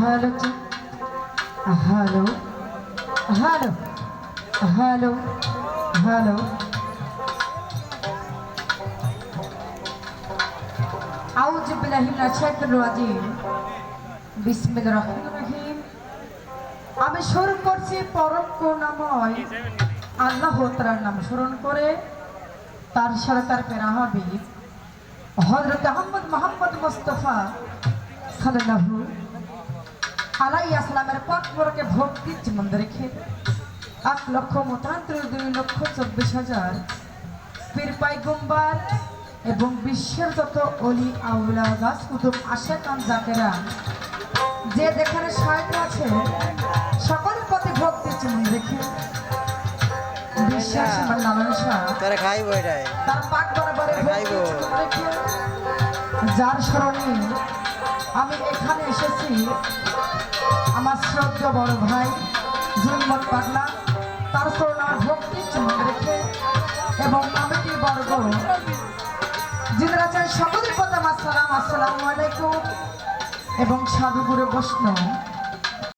Hello hello hello hello hello आउज़ु बिल्लाहि मिनाश शाइतानिर राजीम बिस्मिल्लाहिर रहमानिर रहीम। আমি শুরু করছি পরম করুণাময় আল্লাহ তাআলার নাম স্মরণ করে, তার সাথে তার প্রিয় হাবিব হযরত মুহাম্মদ মুস্তাফা সাল্লাল্লাহু আলাইহি আসসালামের পাক বরকে ভক্তি জীবন রেখে 1,32,24,000 পীর পয়গম্বর এবং বিশ্বের যত অলি আউলিয়া গাছ কুতুব আশিকান জাকেরা যে যেখানে শায়িত আছে সকলের প্রতি ভক্তি জীবন রেখে বিশ্বাস লালসা তারে খাইবো এটাই তার পাক বরাবরে খাইবো রেখে যার স্মরণে আমি এখানে এসেছি, আমার শ্রদ্ধেয় বড় ভাই জুলমত পাগলা তার স্মরণ আমার ভক্তি জীবন রেখে এবং কমিটির বর্গ যিনারা আছেন সকলের প্রতি আমার সালাম, আসসালামু আলাইকুম এবং সাধুগুরু বৈষ্ণব